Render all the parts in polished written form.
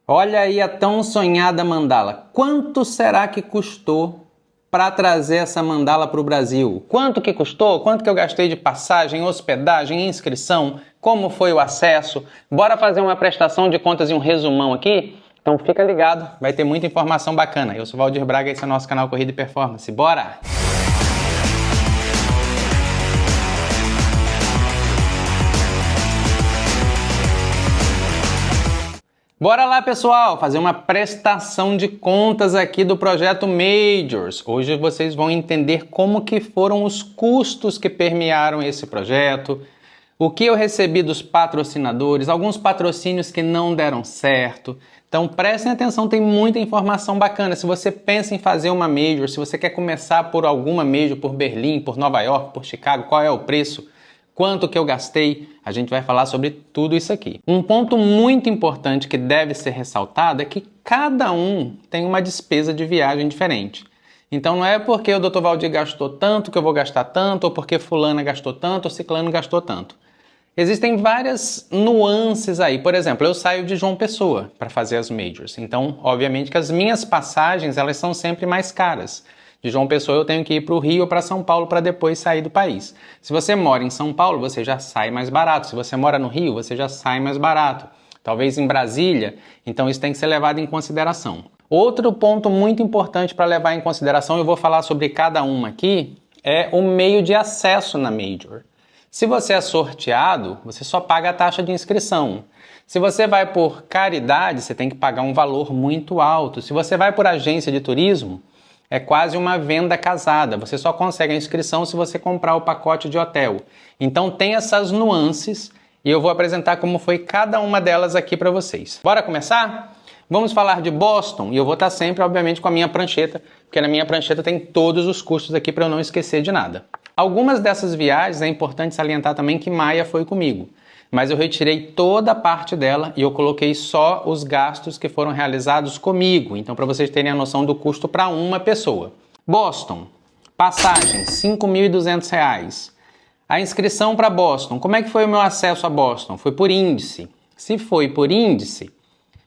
Olha aí a tão sonhada mandala. Quanto será que custou para trazer essa mandala para o Brasil? Quanto que custou? Quanto que eu gastei de passagem, hospedagem, inscrição? Como foi o acesso? Bora fazer uma prestação de contas e um resumão aqui? Então fica ligado, vai ter muita informação bacana. Eu sou Valdir Braga e esse é o nosso canal Corrida e Performance. Bora! Bora lá, pessoal, fazer uma prestação de contas aqui do projeto Majors. Hoje vocês vão entender como que foram os custos que permearam esse projeto, o que eu recebi dos patrocinadores, alguns patrocínios que não deram certo. Então prestem atenção, tem muita informação bacana. Se você pensa em fazer uma Major, se você quer começar por alguma Major, por Berlim, por Nova York, por Chicago, qual é o preço? Quanto que eu gastei? A gente vai falar sobre tudo isso aqui. Um ponto muito importante que deve ser ressaltado é que cada um tem uma despesa de viagem diferente. Então não é porque o Dr. Valdir gastou tanto que eu vou gastar tanto, ou porque fulana gastou tanto, ou ciclano gastou tanto. Existem várias nuances aí. Por exemplo, eu saio de João Pessoa para fazer as Majors. Então, obviamente que as minhas passagens elas são sempre mais caras. De João Pessoa eu tenho que ir para o Rio ou para São Paulo para depois sair do país. Se você mora em São Paulo, você já sai mais barato. Se você mora no Rio, você já sai mais barato. Talvez em Brasília, então isso tem que ser levado em consideração. Outro ponto muito importante para levar em consideração, eu vou falar sobre cada uma aqui, é o meio de acesso na Major. Se você é sorteado, você só paga a taxa de inscrição. Se você vai por caridade, você tem que pagar um valor muito alto. Se você vai por agência de turismo, é quase uma venda casada. Você só consegue a inscrição se você comprar o pacote de hotel. Então tem essas nuances e eu vou apresentar como foi cada uma delas aqui para vocês. Bora começar? Vamos falar de Boston e eu vou estar sempre, obviamente, com a minha prancheta, porque na minha prancheta tem todos os custos aqui para eu não esquecer de nada. Algumas dessas viagens é importante salientar também que Maia foi comigo. Mas eu retirei toda a parte dela e eu coloquei só os gastos que foram realizados comigo. Então, para vocês terem a noção do custo para uma pessoa. Boston, passagem, R$ 5.200. A inscrição para Boston, como é que foi o meu acesso a Boston? Foi por índice. Se foi por índice,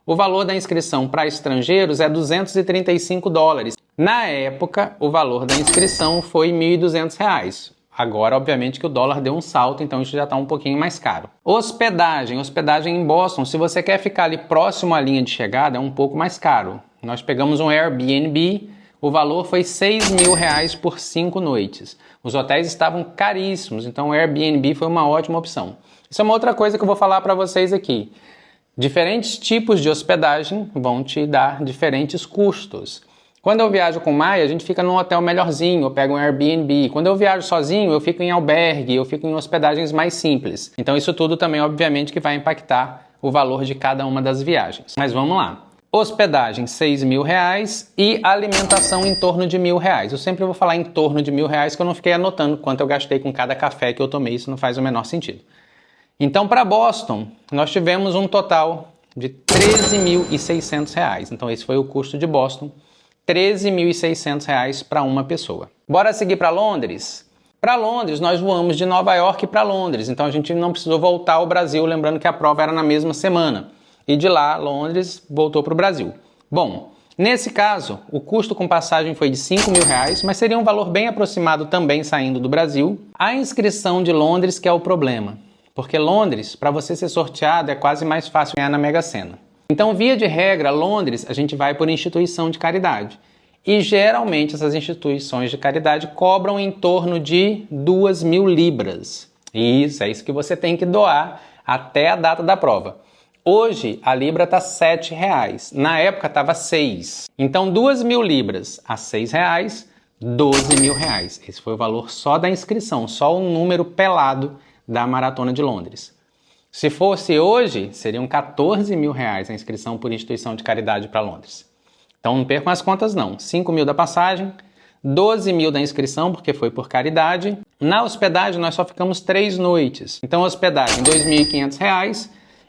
o valor da inscrição para estrangeiros é $235. Na época, o valor da inscrição foi R$ 1.200. Agora, obviamente, que o dólar deu um salto, então isso já está um pouquinho mais caro. Hospedagem em Boston, se você quer ficar ali próximo à linha de chegada, é um pouco mais caro. Nós pegamos um Airbnb, o valor foi R$ 6.000 por 5 noites. Os hotéis estavam caríssimos, então o Airbnb foi uma ótima opção. Isso é uma outra coisa que eu vou falar para vocês aqui. Diferentes tipos de hospedagem vão te dar diferentes custos. Quando eu viajo com Maia, a gente fica num hotel melhorzinho, eu pego um Airbnb. Quando eu viajo sozinho, eu fico em albergue, eu fico em hospedagens mais simples. Então isso tudo também, obviamente, que vai impactar o valor de cada uma das viagens. Mas vamos lá. Hospedagem, R$ 6.000 e alimentação em torno de R$ 1.000. Eu sempre vou falar em torno de R$ 1.000, que eu não fiquei anotando quanto eu gastei com cada café que eu tomei, isso não faz o menor sentido. Então, para Boston, nós tivemos um total de R$ 13.600. Então esse foi o custo de Boston. R$ 13.600 para uma pessoa. Bora seguir para Londres? Para Londres, nós voamos de Nova York para Londres, então a gente não precisou voltar ao Brasil, lembrando que a prova era na mesma semana. E de lá, Londres voltou para o Brasil. Bom, nesse caso, o custo com passagem foi de R$ 5.000, mas seria um valor bem aproximado também saindo do Brasil. A inscrição de Londres que é o problema, porque Londres, para você ser sorteado, é quase mais fácil ganhar na Mega Sena. Então, via de regra, Londres, a gente vai por instituição de caridade. E geralmente essas instituições de caridade cobram em torno de 2.000 libras. Isso, é isso que você tem que doar até a data da prova. Hoje, a libra está R$ 7,00. Na época, estava R$ 6. Então, 2.000 libras a R$ 6,00, R$ 12.000. Esse foi o valor só da inscrição, só o número pelado da Maratona de Londres. Se fosse hoje, seriam R$ 14.000 a inscrição por instituição de caridade para Londres. Então não percam as contas não. 5.000 da passagem, 12.000 da inscrição, porque foi por caridade. Na hospedagem nós só ficamos 3 noites. Então hospedagem R$ 2.500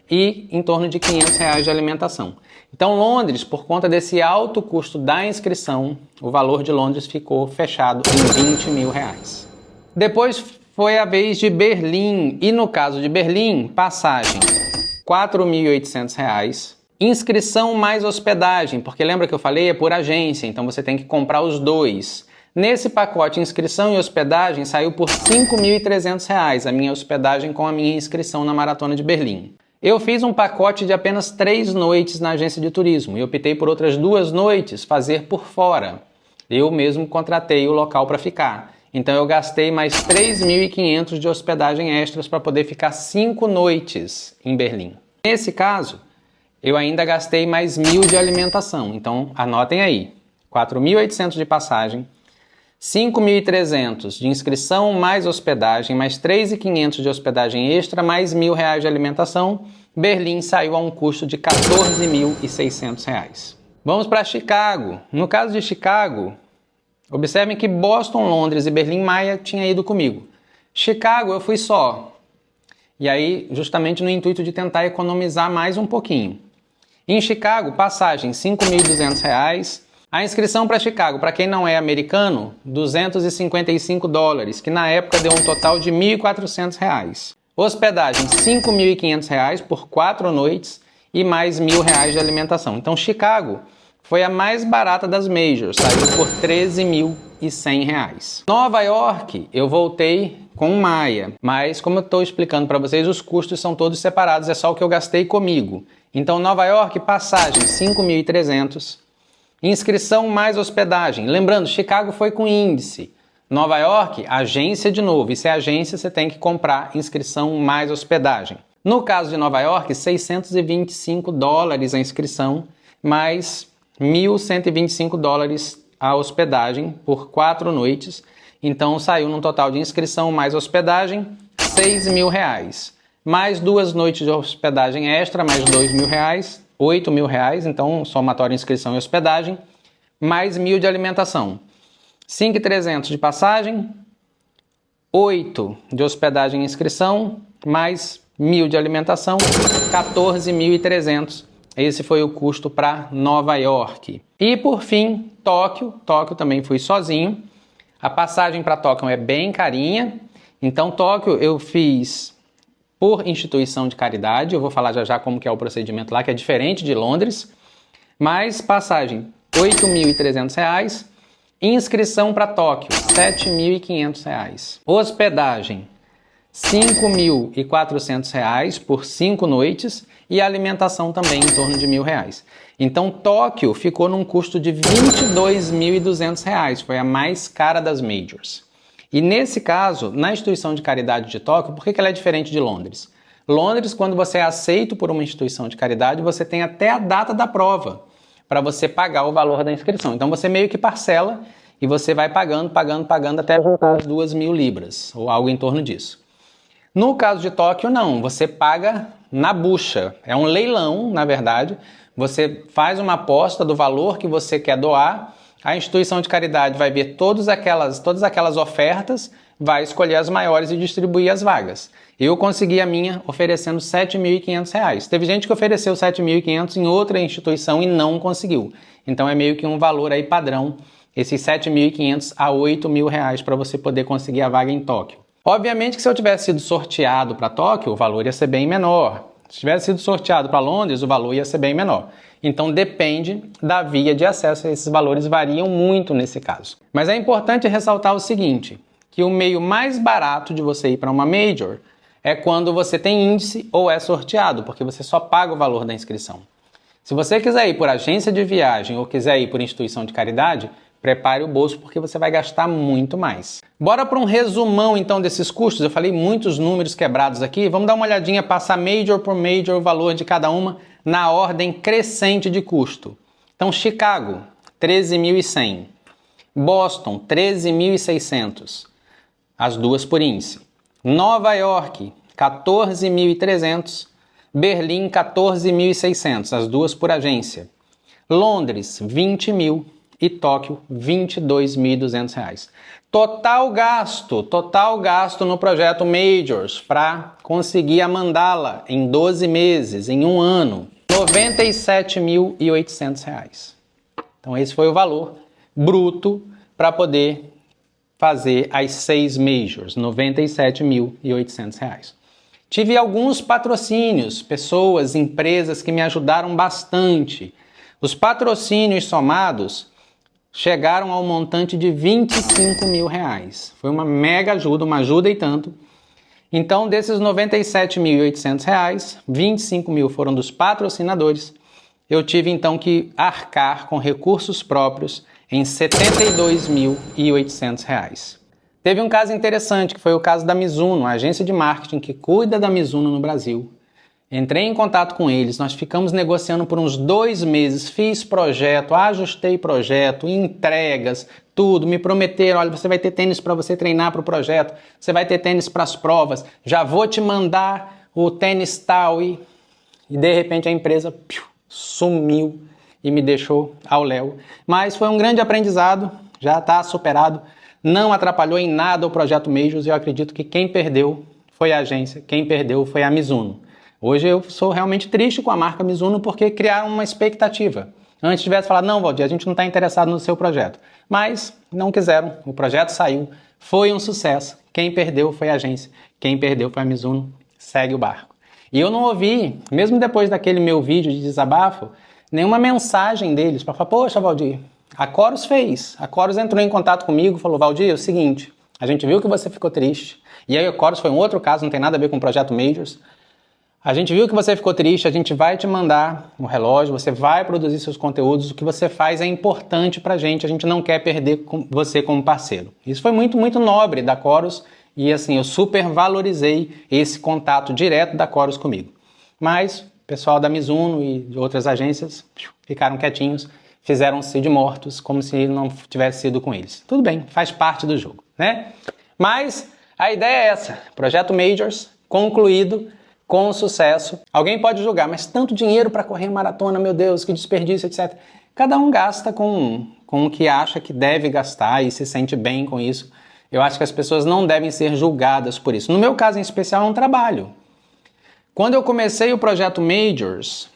e em torno de R$ 500 de alimentação. Então Londres, por conta desse alto custo da inscrição, o valor de Londres ficou fechado em R$ 20.000. Depois foi a vez de Berlim, e no caso de Berlim, passagem R$ 4.800, Inscrição mais hospedagem, porque lembra que eu falei? É por agência, então você tem que comprar os dois. Nesse pacote inscrição e hospedagem saiu por R$ 5.300 a minha hospedagem com a minha inscrição na Maratona de Berlim. Eu fiz um pacote de apenas 3 noites na agência de turismo e optei por outras 2 noites fazer por fora. Eu mesmo contratei o local para ficar. Então eu gastei mais 3.500 de hospedagem extras para poder ficar 5 noites em Berlim. Nesse caso, eu ainda gastei mais 1.000 de alimentação. Então anotem aí, 4.800 de passagem, 5.300 de inscrição mais hospedagem, mais 3.500 de hospedagem extra, mais R$ 1.000 de alimentação. Berlim saiu a um custo de R$ 14.600. Vamos para Chicago. No caso de Chicago, observem que Boston, Londres e Berlim Maia tinha ido comigo. Chicago eu fui só. E aí, justamente no intuito de tentar economizar mais um pouquinho. Em Chicago, passagem R$ 5.200. A inscrição para Chicago, para quem não é americano, $255, que na época deu um total de R$ 1.400. Hospedagem, R$ 5.500 por 4 noites e mais R$ 1.000 de alimentação. Então, Chicago foi a mais barata das majors, saiu por R$ 13.100. Nova York, eu voltei com Maia, mas como eu estou explicando para vocês, os custos são todos separados, é só o que eu gastei comigo. Então, Nova York, passagem, R$ 5.300. Inscrição mais hospedagem. Lembrando, Chicago foi com índice. Nova York, agência de novo. E se é agência, você tem que comprar inscrição mais hospedagem. No caso de Nova York, $625 a inscrição, mais $1.125 a hospedagem por 4 noites. Então saiu num total de inscrição mais hospedagem, R$ 6.000. Mais 2 noites de hospedagem extra, mais R$ 2.000. R$ 8.000, então somatório inscrição e hospedagem, mais 1.000 de alimentação. 5.300 de passagem, 8 de hospedagem e inscrição, mais 1.000 de alimentação, 14.300. Esse foi o custo para Nova York. E por fim, Tóquio. Tóquio também fui sozinho. A passagem para Tóquio é bem carinha. Então Tóquio eu fiz por instituição de caridade, eu vou falar já já como que é o procedimento lá, que é diferente de Londres, mas passagem R$ 8.300, inscrição para Tóquio R$ 7.500, hospedagem R$ 5.400 por 5 noites e alimentação também em torno de R$ 1.000. Então Tóquio ficou num custo de R$ 22.200, foi a mais cara das majors. E nesse caso, na instituição de caridade de Tóquio, por que ela é diferente de Londres? Londres, quando você é aceito por uma instituição de caridade, você tem até a data da prova para você pagar o valor da inscrição. Então você meio que parcela e você vai pagando até juntar as 2.000 libras, ou algo em torno disso. No caso de Tóquio, não. Você paga na bucha. É um leilão, na verdade. Você faz uma aposta do valor que você quer doar. A instituição de caridade vai ver todas aquelas ofertas, vai escolher as maiores e distribuir as vagas. Eu consegui a minha oferecendo R$ 7.500. Teve gente que ofereceu R$ 7.500 em outra instituição e não conseguiu. Então é meio que um valor aí padrão, esses R$ 7.500 a R$ 8.000 para você poder conseguir a vaga em Tóquio. Obviamente que se eu tivesse sido sorteado para Tóquio, o valor ia ser bem menor. Se tivesse sido sorteado para Londres, o valor ia ser bem menor. Então depende da via de acesso, esses valores variam muito nesse caso. Mas é importante ressaltar o seguinte, que o meio mais barato de você ir para uma major é quando você tem índice ou é sorteado, porque você só paga o valor da inscrição. Se você quiser ir por agência de viagem ou quiser ir por instituição de caridade, prepare o bolso porque você vai gastar muito mais. Bora para um resumão então desses custos. Eu falei muitos números quebrados aqui. Vamos dar uma olhadinha, passar major por major o valor de cada uma na ordem crescente de custo. Então, Chicago, 13.100. Boston, 13.600. As duas por índice. Nova York, 14.300. Berlim, 14.600. As duas por agência. Londres, 20.000. E Tóquio, R$ 22.200. Total gasto no projeto Majors para conseguir a mandala em 12 meses, em um ano, R$ 97.800. Então esse foi o valor bruto para poder fazer as 6 Majors, R$ 97.800. Tive alguns patrocínios, pessoas, empresas que me ajudaram bastante. Os patrocínios somados chegaram ao montante de R$25 mil. Foi uma mega ajuda, uma ajuda e tanto. Então, desses R$ 97.800, 25 mil foram dos patrocinadores. Eu tive então que arcar com recursos próprios em R$ 72.800. Teve um caso interessante, que foi o caso da Mizuno, a agência de marketing que cuida da Mizuno no Brasil. Entrei em contato com eles, nós ficamos negociando por uns 2 meses, fiz projeto, ajustei projeto, entregas, tudo, me prometeram, olha, você vai ter tênis para você treinar para o projeto, você vai ter tênis para as provas, já vou te mandar o tênis tal e de repente a empresa sumiu e me deixou ao léu. Mas foi um grande aprendizado, já está superado, não atrapalhou em nada o projeto Majors e eu acredito que quem perdeu foi a agência, quem perdeu foi a Mizuno. Hoje eu sou realmente triste com a marca Mizuno porque criaram uma expectativa. Antes tivesse falado, não, Valdir, a gente não está interessado no seu projeto. Mas não quiseram, o projeto saiu, foi um sucesso. Quem perdeu foi a agência, quem perdeu foi a Mizuno, segue o barco. E eu não ouvi, mesmo depois daquele meu vídeo de desabafo, nenhuma mensagem deles para falar, poxa, Valdir, a Chorus fez. A Chorus entrou em contato comigo e falou, Valdir, é o seguinte, a gente viu que você ficou triste. E aí a Chorus foi um outro caso, não tem nada a ver com o projeto Majors. A gente viu que você ficou triste, a gente vai te mandar um relógio, você vai produzir seus conteúdos, o que você faz é importante pra gente, a gente não quer perder você como parceiro. Isso foi muito, muito nobre da Chorus e assim, eu super valorizei esse contato direto da Chorus comigo. Mas o pessoal da Mizuno e de outras agências ficaram quietinhos, fizeram-se de mortos, como se não tivesse sido com eles. Tudo bem, faz parte do jogo, né? Mas a ideia é essa, projeto Majors concluído, com sucesso. Alguém pode julgar, mas tanto dinheiro para correr maratona, meu Deus, que desperdício, etc. Cada um gasta com o que acha que deve gastar e se sente bem com isso. Eu acho que as pessoas não devem ser julgadas por isso. No meu caso em especial, é um trabalho. Quando eu comecei o projeto Majors,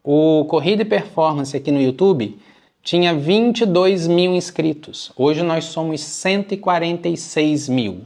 o Corrida e Performance aqui no YouTube tinha 22 mil inscritos. Hoje nós somos 146 mil.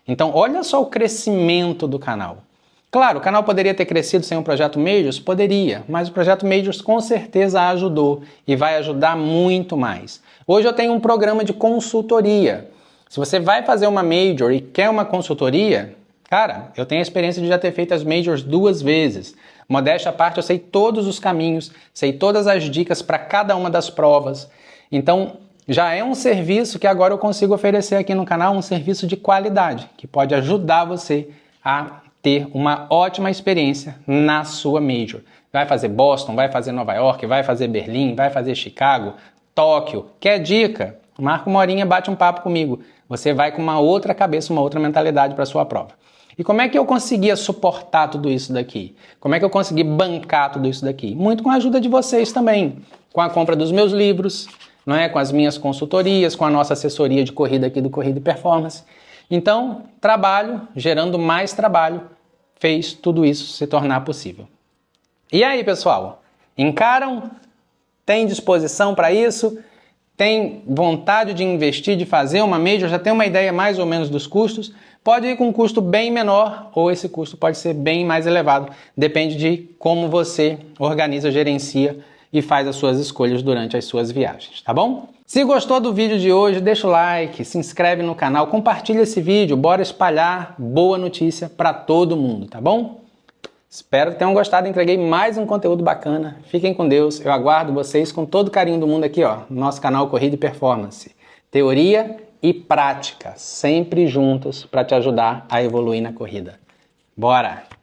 Então, olha só o crescimento do canal. Claro, o canal poderia ter crescido sem o projeto Majors? Poderia, mas o projeto Majors com certeza ajudou e vai ajudar muito mais. Hoje eu tenho um programa de consultoria. Se você vai fazer uma Major e quer uma consultoria, cara, eu tenho a experiência de já ter feito as Majors 2 vezes. Modéstia à parte, eu sei todos os caminhos, sei todas as dicas para cada uma das provas. Então, já é um serviço que agora eu consigo oferecer aqui no canal, um serviço de qualidade, que pode ajudar você a ter uma ótima experiência na sua Major. Vai fazer Boston, vai fazer Nova York, vai fazer Berlim, vai fazer Chicago, Tóquio. Quer dica? Marca uma horinha, bate um papo comigo. Você vai com uma outra cabeça, uma outra mentalidade para a sua prova. E como é que eu conseguia suportar tudo isso daqui? Como é que eu consegui bancar tudo isso daqui? Muito com a ajuda de vocês também. Com a compra dos meus livros, não é? Com as minhas consultorias, com a nossa assessoria de corrida aqui do Corrida e Performance. Então, trabalho, gerando mais trabalho, fez tudo isso se tornar possível. E aí, pessoal? Encaram? Tem disposição para isso? Tem vontade de investir, de fazer uma Major? Já tem uma ideia mais ou menos dos custos? Pode ir com um custo bem menor ou esse custo pode ser bem mais elevado. Depende de como você organiza, gerencia e faz as suas escolhas durante as suas viagens, tá bom? Se gostou do vídeo de hoje, deixa o like, se inscreve no canal, compartilha esse vídeo, bora espalhar boa notícia para todo mundo, tá bom? Espero que tenham gostado, entreguei mais um conteúdo bacana. Fiquem com Deus, eu aguardo vocês com todo o carinho do mundo aqui, ó, no nosso canal Corrida e Performance. Teoria e prática, sempre juntos para te ajudar a evoluir na corrida. Bora!